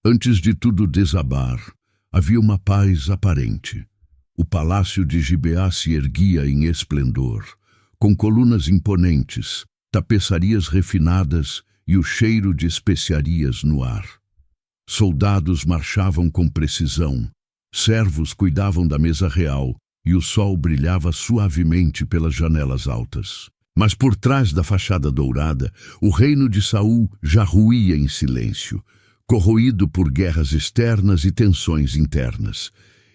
Antes de tudo desabar, havia uma paz aparente. O palácio de Gibeá se erguia em esplendor, com colunas imponentes, tapeçarias refinadas e o cheiro de especiarias no ar. Soldados marchavam com precisão, servos cuidavam da mesa real e o sol brilhava suavemente pelas janelas altas. Mas por trás da fachada dourada, o reino de Saul já ruía em silêncio, corroído por guerras externas e tensões internas.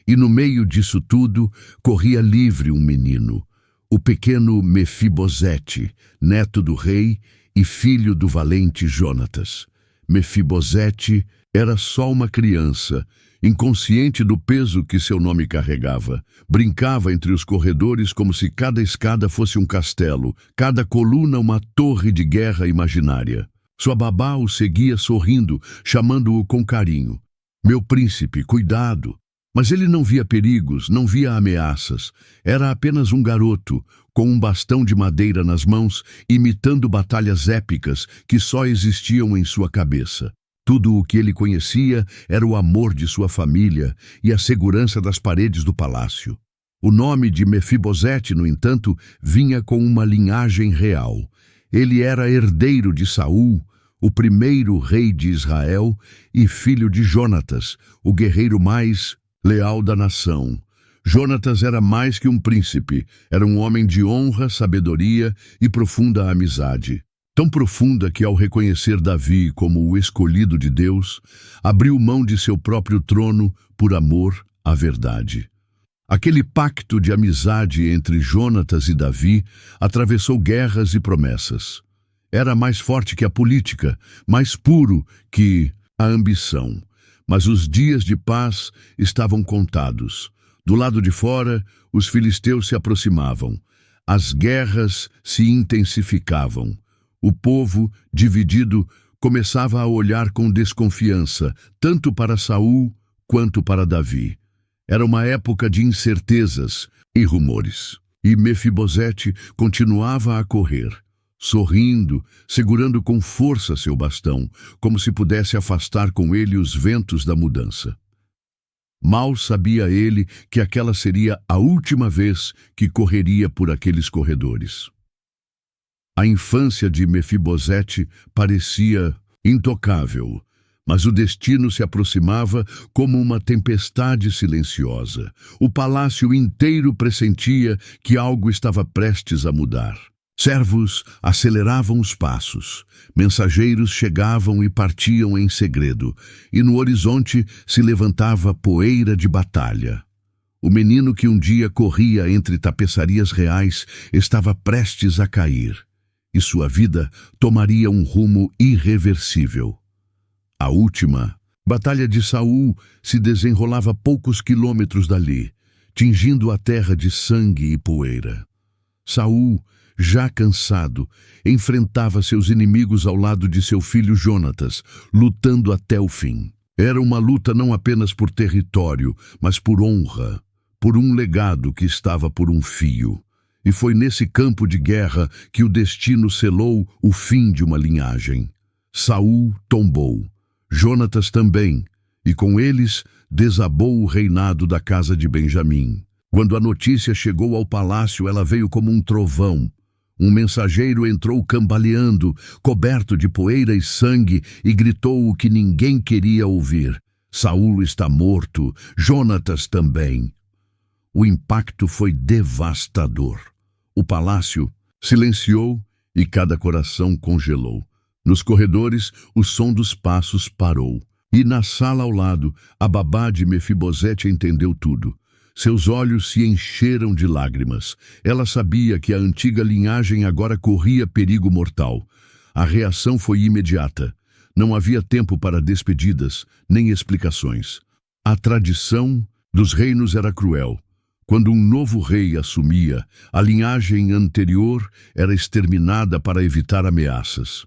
E no meio disso tudo, corria livre um menino, o pequeno Mefibosete, neto do rei e filho do valente Jonatas. Mefibosete era só uma criança, inconsciente do peso que seu nome carregava. Brincava entre os corredores como se cada escada fosse um castelo, cada coluna uma torre de guerra imaginária. Sua babá o seguia sorrindo, chamando-o com carinho. Meu príncipe, cuidado! Mas ele não via perigos, não via ameaças. Era apenas um garoto, com um bastão de madeira nas mãos, imitando batalhas épicas que só existiam em sua cabeça. Tudo o que ele conhecia era o amor de sua família e a segurança das paredes do palácio. O nome de Mefibosete, no entanto, vinha com uma linhagem real. Ele era herdeiro de Saul, o primeiro rei de Israel, e filho de Jonatas, o guerreiro mais leal da nação. Jonatas era mais que um príncipe, era um homem de honra, sabedoria e profunda amizade. Tão profunda que, ao reconhecer Davi como o escolhido de Deus, abriu mão de seu próprio trono por amor à verdade. Aquele pacto de amizade entre Jonatas e Davi atravessou guerras e promessas. Era mais forte que a política, mais puro que a ambição. Mas os dias de paz estavam contados. Do lado de fora, os filisteus se aproximavam. As guerras se intensificavam. O povo, dividido, começava a olhar com desconfiança, tanto para Saul quanto para Davi. Era uma época de incertezas e rumores. E Mefibosete continuava a correr, sorrindo, segurando com força seu bastão, como se pudesse afastar com ele os ventos da mudança. Mal sabia ele que aquela seria a última vez que correria por aqueles corredores. A infância de Mefibosete parecia intocável, mas o destino se aproximava como uma tempestade silenciosa. O palácio inteiro pressentia que algo estava prestes a mudar. Servos aceleravam os passos, mensageiros chegavam e partiam em segredo, e no horizonte se levantava poeira de batalha. O menino que um dia corria entre tapeçarias reais estava prestes a cair, e sua vida tomaria um rumo irreversível. A última batalha de Saul se desenrolava a poucos quilômetros dali, tingindo a terra de sangue e poeira. Saul, já cansado, enfrentava seus inimigos ao lado de seu filho Jonatas, lutando até o fim. Era uma luta não apenas por território, mas por honra, por um legado que estava por um fio. E foi nesse campo de guerra que o destino selou o fim de uma linhagem. Saul tombou, Jonatas também, e com eles desabou o reinado da casa de Benjamim. Quando a notícia chegou ao palácio, ela veio como um trovão. Um mensageiro entrou cambaleando, coberto de poeira e sangue, e gritou o que ninguém queria ouvir: Saul está morto, Jonatas também. O impacto foi devastador. O palácio silenciou e cada coração congelou. Nos corredores, o som dos passos parou. E na sala ao lado, a babá de Mefibosete entendeu tudo. Seus olhos se encheram de lágrimas. Ela sabia que a antiga linhagem agora corria perigo mortal. A reação foi imediata. Não havia tempo para despedidas, nem explicações. A tradição dos reinos era cruel. Quando um novo rei assumia, a linhagem anterior era exterminada para evitar ameaças.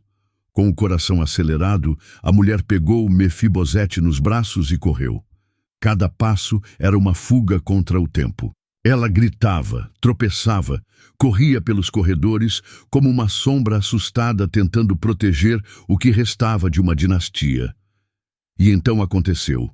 Com o coração acelerado, a mulher pegou Mefibosete nos braços e correu. Cada passo era uma fuga contra o tempo. Ela gritava, tropeçava, corria pelos corredores como uma sombra assustada tentando proteger o que restava de uma dinastia. E então aconteceu.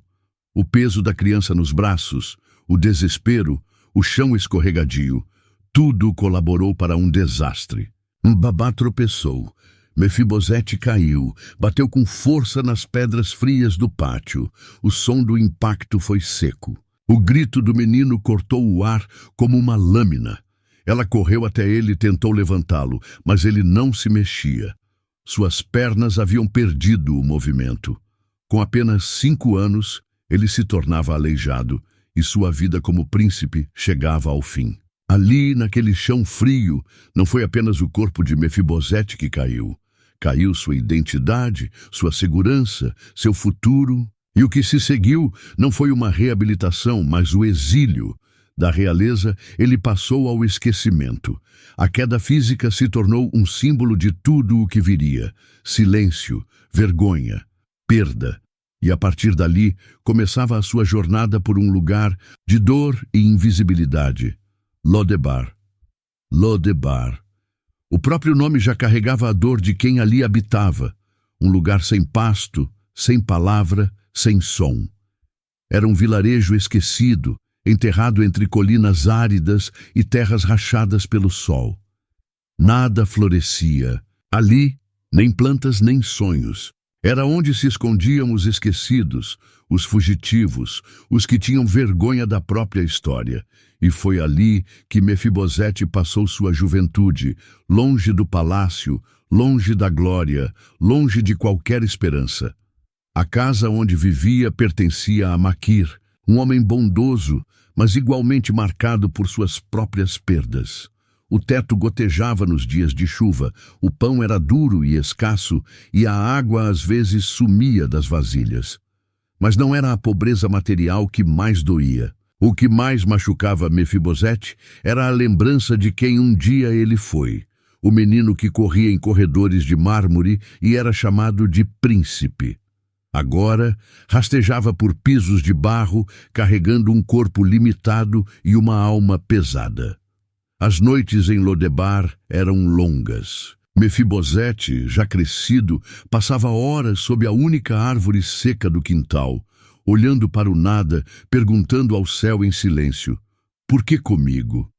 O peso da criança nos braços, o desespero, o chão escorregadio, tudo colaborou para um desastre. Babá tropeçou. Mefibosete caiu, bateu com força nas pedras frias do pátio. O som do impacto foi seco. O grito do menino cortou o ar como uma lâmina. Ela correu até ele e tentou levantá-lo, mas ele não se mexia. Suas pernas haviam perdido o movimento. Com apenas 5 anos, ele se tornava aleijado, e sua vida como príncipe chegava ao fim. Ali, naquele chão frio, não foi apenas o corpo de Mefibosete que caiu. Caiu sua identidade, sua segurança, seu futuro. E o que se seguiu não foi uma reabilitação, mas o exílio. Da realeza, ele passou ao esquecimento. A queda física se tornou um símbolo de tudo o que viria. Silêncio, vergonha, perda. E a partir dali, começava a sua jornada por um lugar de dor e invisibilidade. Lodebar. Lodebar. O próprio nome já carregava a dor de quem ali habitava. Um lugar sem pasto, sem palavra, sem som. Era um vilarejo esquecido, enterrado entre colinas áridas e terras rachadas pelo sol. Nada florescia. Ali, nem plantas nem sonhos. Era onde se escondiam os esquecidos, os fugitivos, os que tinham vergonha da própria história. E foi ali que Mefibosete passou sua juventude, longe do palácio, longe da glória, longe de qualquer esperança. A casa onde vivia pertencia a Maquir, um homem bondoso, mas igualmente marcado por suas próprias perdas. O teto gotejava nos dias de chuva, o pão era duro e escasso, e a água às vezes sumia das vasilhas. Mas não era a pobreza material que mais doía. O que mais machucava Mefibosete era a lembrança de quem um dia ele foi. O menino que corria em corredores de mármore e era chamado de príncipe. Agora, rastejava por pisos de barro, carregando um corpo limitado e uma alma pesada. As noites em Lodebar eram longas. Mefibosete, já crescido, passava horas sob a única árvore seca do quintal, olhando para o nada, perguntando ao céu em silêncio: por que comigo?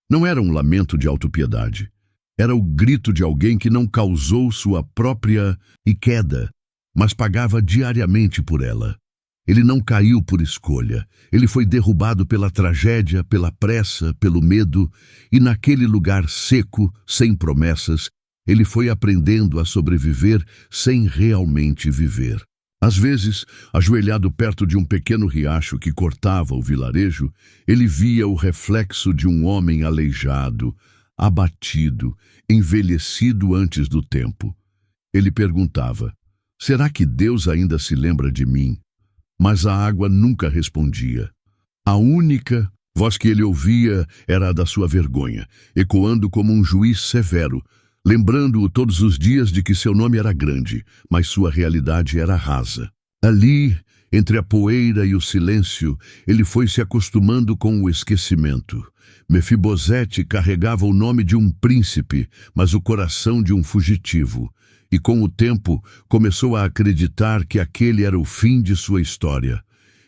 Não era um lamento de autopiedade. Era o grito de alguém que não causou sua própria queda, mas pagava diariamente por ela. Ele não caiu por escolha. Ele foi derrubado pela tragédia, pela pressa, pelo medo, e naquele lugar seco, sem promessas, ele foi aprendendo a sobreviver sem realmente viver. Às vezes, ajoelhado perto de um pequeno riacho que cortava o vilarejo, ele via o reflexo de um homem aleijado, abatido, envelhecido antes do tempo. Ele perguntava: será que Deus ainda se lembra de mim? Mas a água nunca respondia. A única voz que ele ouvia era a da sua vergonha, ecoando como um juiz severo, lembrando-o todos os dias de que seu nome era grande, mas sua realidade era rasa. Ali, entre a poeira e o silêncio, ele foi se acostumando com o esquecimento. Mefibosete carregava o nome de um príncipe, mas o coração de um fugitivo. E com o tempo começou a acreditar que aquele era o fim de sua história,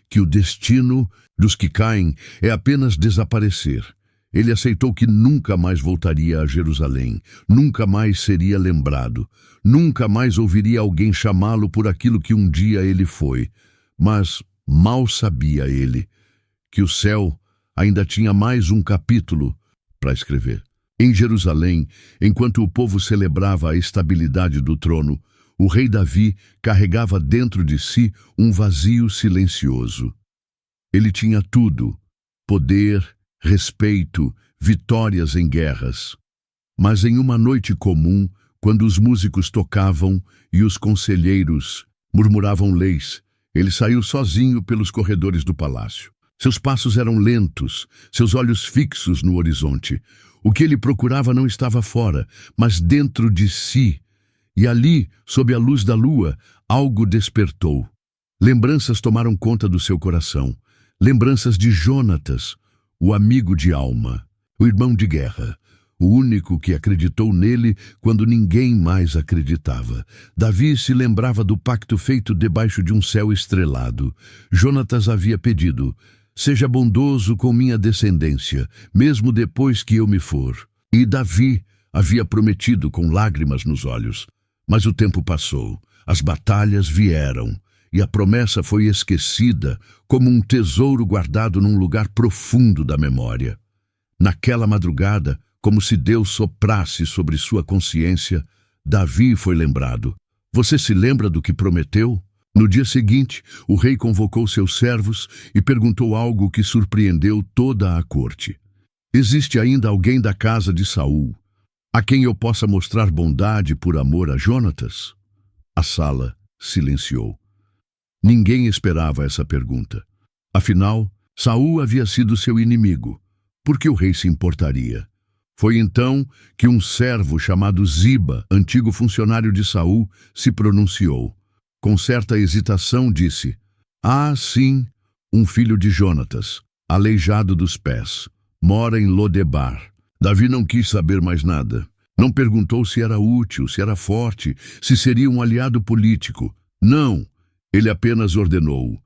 que o destino dos que caem é apenas desaparecer. Ele aceitou que nunca mais voltaria a Jerusalém, nunca mais seria lembrado, nunca mais ouviria alguém chamá-lo por aquilo que um dia ele foi. Mas mal sabia ele que o céu ainda tinha mais um capítulo para escrever. Em Jerusalém, enquanto o povo celebrava a estabilidade do trono, o rei Davi carregava dentro de si um vazio silencioso. Ele tinha tudo: poder, respeito, vitórias em guerras. Mas em uma noite comum, quando os músicos tocavam e os conselheiros murmuravam leis, ele saiu sozinho pelos corredores do palácio. Seus passos eram lentos, seus olhos fixos no horizonte. O que ele procurava não estava fora, mas dentro de si. E ali, sob a luz da lua, algo despertou. Lembranças tomaram conta do seu coração. Lembranças de Jonatas, o amigo de alma, o irmão de guerra, o único que acreditou nele quando ninguém mais acreditava. Davi se lembrava do pacto feito debaixo de um céu estrelado. Jonatas havia pedido: seja bondoso com minha descendência, mesmo depois que eu me for. E Davi havia prometido com lágrimas nos olhos. Mas o tempo passou, as batalhas vieram, e a promessa foi esquecida como um tesouro guardado num lugar profundo da memória. Naquela madrugada, como se Deus soprasse sobre sua consciência, Davi foi lembrado. Você se lembra do que prometeu? No dia seguinte, o rei convocou seus servos e perguntou algo que surpreendeu toda a corte. Existe ainda alguém da casa de Saul a quem eu possa mostrar bondade por amor a Jonatas? A sala silenciou. Ninguém esperava essa pergunta. Afinal, Saul havia sido seu inimigo. Por que o rei se importaria? Foi então que um servo chamado Ziba, antigo funcionário de Saul, se pronunciou. Com certa hesitação disse: "Ah, sim, um filho de Jonatas, aleijado dos pés, mora em Lodebar." Davi não quis saber mais nada. Não perguntou se era útil, se era forte, se seria um aliado político. Não, ele apenas ordenou: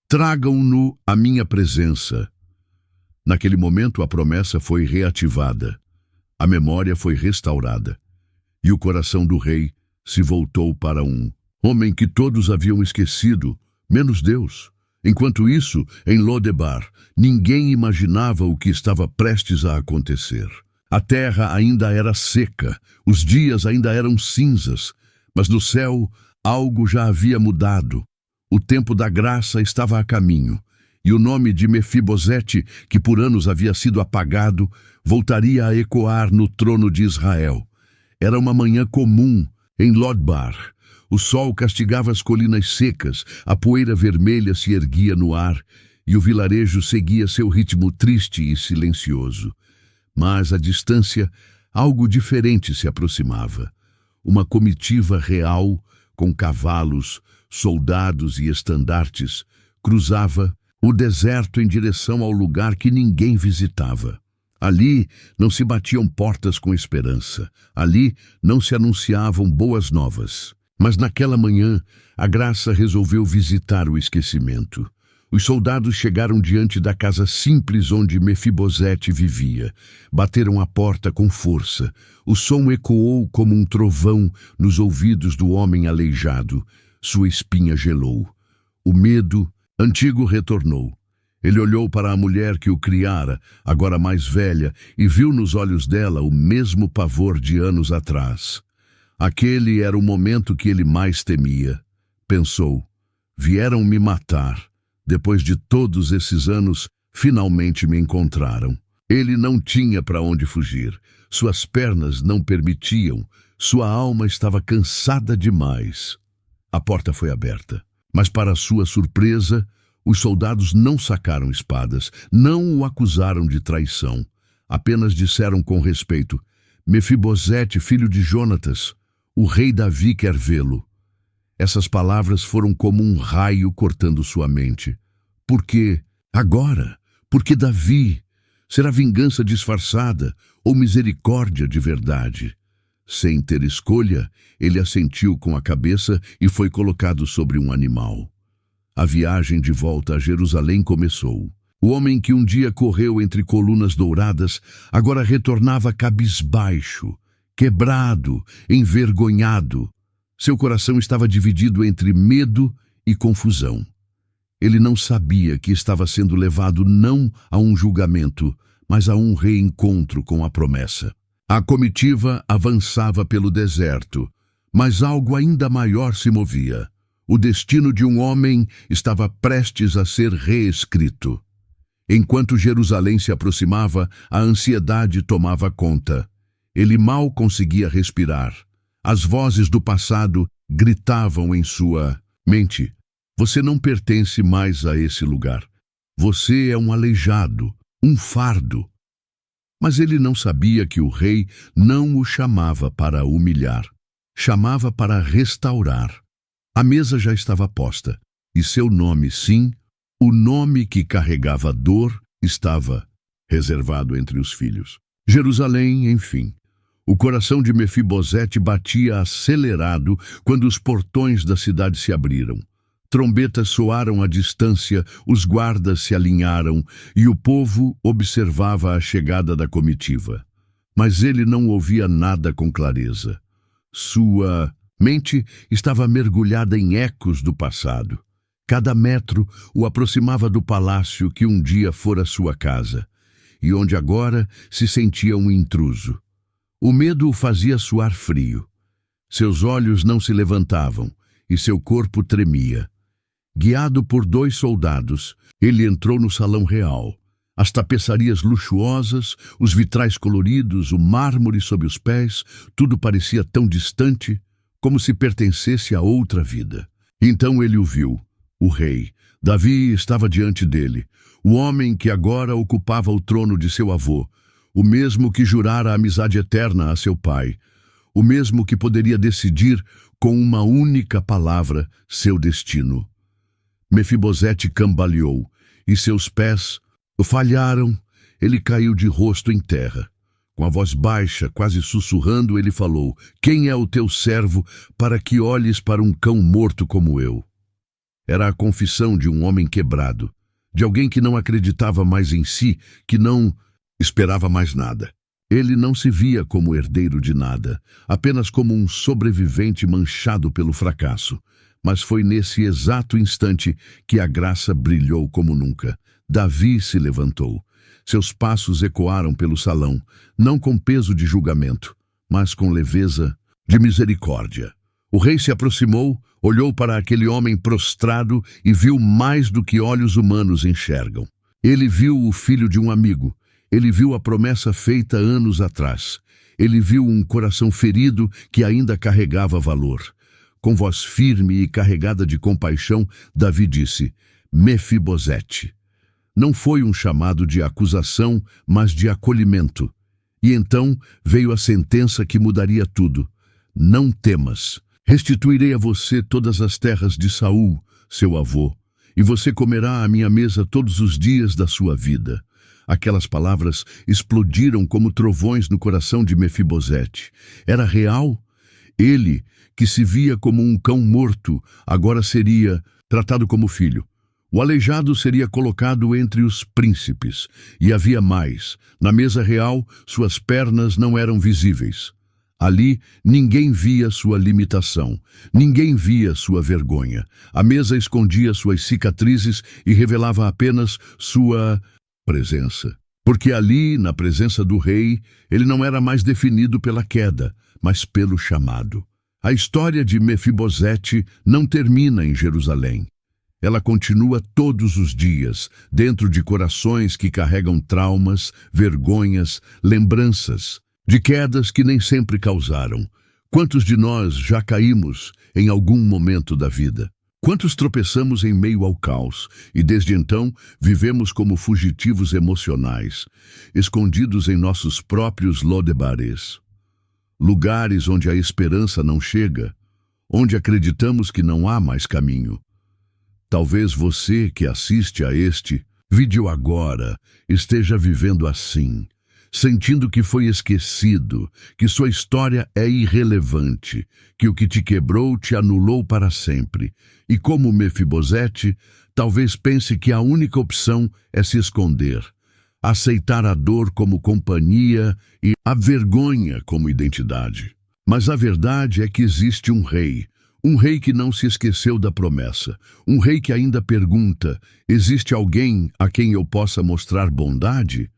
"Tragam-no à minha presença." Naquele momento a promessa foi reativada. A memória foi restaurada, e o coração do rei se voltou para um homem que todos haviam esquecido, menos Deus. Enquanto isso, em Lodebar, ninguém imaginava o que estava prestes a acontecer. A terra ainda era seca, os dias ainda eram cinzas, mas no céu algo já havia mudado. O tempo da graça estava a caminho. E o nome de Mefibosete, que por anos havia sido apagado, voltaria a ecoar no trono de Israel. Era uma manhã comum em Lodebar. O sol castigava as colinas secas, a poeira vermelha se erguia no ar, e o vilarejo seguia seu ritmo triste e silencioso. Mas à distância, algo diferente se aproximava. Uma comitiva real, com cavalos, soldados e estandartes, cruzava o deserto em direção ao lugar que ninguém visitava. Ali não se batiam portas com esperança. Ali não se anunciavam boas novas. Mas naquela manhã, a graça resolveu visitar o esquecimento. Os soldados chegaram diante da casa simples onde Mefibosete vivia. Bateram a porta com força. O som ecoou como um trovão nos ouvidos do homem aleijado. Sua espinha gelou. O medo antigo retornou. Ele olhou para a mulher que o criara, agora mais velha, e viu nos olhos dela o mesmo pavor de anos atrás. Aquele era o momento que ele mais temia. Pensou: vieram me matar. Depois de todos esses anos, finalmente me encontraram. Ele não tinha para onde fugir. Suas pernas não permitiam. Sua alma estava cansada demais. A porta foi aberta. Mas, para sua surpresa, os soldados não sacaram espadas, não o acusaram de traição. Apenas disseram com respeito: Mefibosete, filho de Jonatas, o rei Davi quer vê-lo. Essas palavras foram como um raio cortando sua mente. Por quê? Agora? Por que Davi? Será vingança disfarçada ou misericórdia de verdade? Sem ter escolha, ele assentiu com a cabeça e foi colocado sobre um animal. A viagem de volta a Jerusalém começou. O homem que um dia correu entre colunas douradas, agora retornava cabisbaixo, quebrado, envergonhado. Seu coração estava dividido entre medo e confusão. Ele não sabia que estava sendo levado não a um julgamento, mas a um reencontro com a promessa. A comitiva avançava pelo deserto, mas algo ainda maior se movia. O destino de um homem estava prestes a ser reescrito. Enquanto Jerusalém se aproximava, a ansiedade tomava conta. Ele mal conseguia respirar. As vozes do passado gritavam em sua mente: você não pertence mais a esse lugar. Você é um aleijado, um fardo. Mas ele não sabia que o rei não o chamava para humilhar. Chamava para restaurar. A mesa já estava posta, e seu nome, sim, o nome que carregava dor, estava reservado entre os filhos. Jerusalém, enfim. O coração de Mefibosete batia acelerado quando os portões da cidade se abriram. Trombetas soaram à distância, os guardas se alinharam e o povo observava a chegada da comitiva. Mas ele não ouvia nada com clareza. Sua mente estava mergulhada em ecos do passado. Cada metro o aproximava do palácio que um dia fora sua casa, e onde agora se sentia um intruso. O medo o fazia suar frio. Seus olhos não se levantavam e seu corpo tremia. Guiado por 2 soldados, ele entrou no salão real. As tapeçarias luxuosas, os vitrais coloridos, o mármore sob os pés, tudo parecia tão distante, como se pertencesse a outra vida. Então ele o viu, o rei. Davi estava diante dele, o homem que agora ocupava o trono de seu avô, o mesmo que jurara amizade eterna a seu pai, o mesmo que poderia decidir com uma única palavra seu destino. Mefibosete cambaleou, e seus pés falharam. Ele caiu de rosto em terra. Com a voz baixa, quase sussurrando, ele falou: "Quem é o teu servo para que olhes para um cão morto como eu?" Era a confissão de um homem quebrado, de alguém que não acreditava mais em si, que não esperava mais nada. Ele não se via como herdeiro de nada, apenas como um sobrevivente manchado pelo fracasso. Mas foi nesse exato instante que a graça brilhou como nunca. Davi se levantou. Seus passos ecoaram pelo salão, não com peso de julgamento, mas com leveza de misericórdia. O rei se aproximou, olhou para aquele homem prostrado e viu mais do que olhos humanos enxergam. Ele viu o filho de um amigo. Ele viu a promessa feita anos atrás. Ele viu um coração ferido que ainda carregava valor. Com voz firme e carregada de compaixão, Davi disse: "Mefibosete." Não foi um chamado de acusação, mas de acolhimento. E então veio a sentença que mudaria tudo. "Não temas. Restituirei a você todas as terras de Saul, seu avô, e você comerá à minha mesa todos os dias da sua vida." Aquelas palavras explodiram como trovões no coração de Mefibosete. Era real? Ele, que se via como um cão morto, agora seria tratado como filho. O aleijado seria colocado entre os príncipes. E havia mais. Na mesa real, suas pernas não eram visíveis. Ali, ninguém via sua limitação. Ninguém via sua vergonha. A mesa escondia suas cicatrizes e revelava apenas sua presença. Porque ali, na presença do rei, ele não era mais definido pela queda, mas pelo chamado. A história de Mefibosete não termina em Jerusalém. Ela continua todos os dias, dentro de corações que carregam traumas, vergonhas, lembranças, de quedas que nem sempre causaram. Quantos de nós já caímos em algum momento da vida? Quantos tropeçamos em meio ao caos e desde então vivemos como fugitivos emocionais, escondidos em nossos próprios lodebares? Lugares onde a esperança não chega, onde acreditamos que não há mais caminho. Talvez você que assiste a este vídeo agora esteja vivendo assim, sentindo que foi esquecido, que sua história é irrelevante, que o que te quebrou te anulou para sempre. E como Mefibosete, talvez pense que a única opção é se esconder, aceitar a dor como companhia e a vergonha como identidade. Mas a verdade é que existe um rei que não se esqueceu da promessa, um rei que ainda pergunta: existe alguém a quem eu possa mostrar bondade?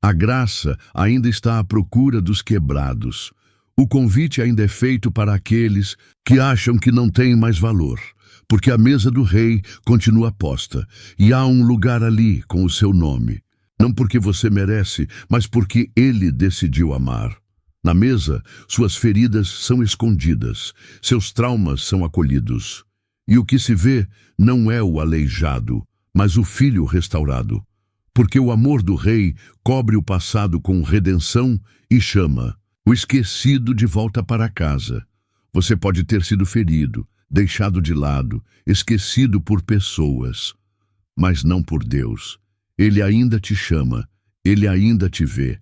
A graça ainda está à procura dos quebrados. O convite ainda é feito para aqueles que acham que não têm mais valor, porque a mesa do rei continua posta, e há um lugar ali com o seu nome. Não porque você merece, mas porque ele decidiu amar. Na mesa, suas feridas são escondidas, seus traumas são acolhidos. E o que se vê não é o aleijado, mas o filho restaurado. Porque o amor do rei cobre o passado com redenção e chama o esquecido de volta para casa. Você pode ter sido ferido, deixado de lado, esquecido por pessoas, mas não por Deus. Ele ainda te chama, ele ainda te vê.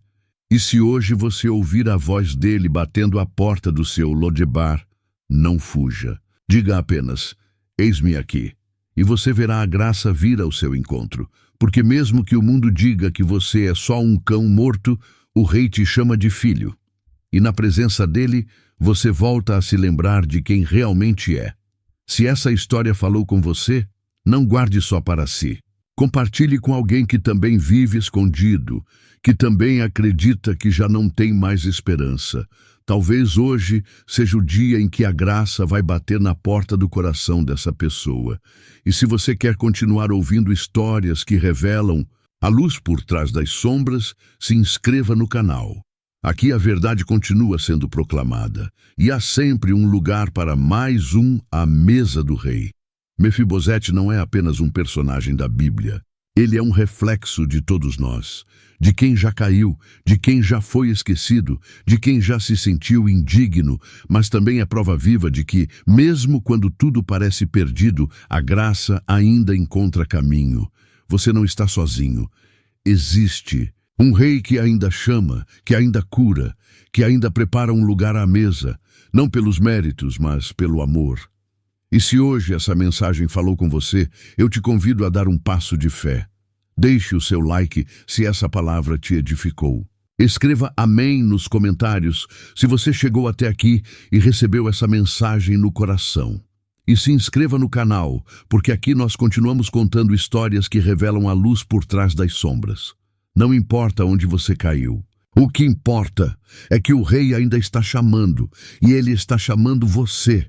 E se hoje você ouvir a voz dele batendo à porta do seu Lodebar, não fuja. Diga apenas, eis-me aqui. E você verá a graça vir ao seu encontro. Porque mesmo que o mundo diga que você é só um cão morto, o rei te chama de filho. E na presença dele, você volta a se lembrar de quem realmente é. Se essa história falou com você, não guarde só para si. Compartilhe com alguém que também vive escondido, que também acredita que já não tem mais esperança. Talvez hoje seja o dia em que a graça vai bater na porta do coração dessa pessoa. E se você quer continuar ouvindo histórias que revelam a luz por trás das sombras, se inscreva no canal. Aqui a verdade continua sendo proclamada, e há sempre um lugar para mais à mesa do rei. Mefibosete não é apenas um personagem da Bíblia. Ele é um reflexo de todos nós, de quem já caiu, de quem já foi esquecido, de quem já se sentiu indigno, mas também é prova viva de que, mesmo quando tudo parece perdido, a graça ainda encontra caminho. Você não está sozinho. Existe um rei que ainda chama, que ainda cura, que ainda prepara um lugar à mesa, não pelos méritos, mas pelo amor. E se hoje essa mensagem falou com você, eu te convido a dar um passo de fé. Deixe o seu like se essa palavra te edificou. Escreva amém nos comentários se você chegou até aqui e recebeu essa mensagem no coração. E se inscreva no canal, porque aqui nós continuamos contando histórias que revelam a luz por trás das sombras. Não importa onde você caiu. O que importa é que o rei ainda está chamando, e ele está chamando você.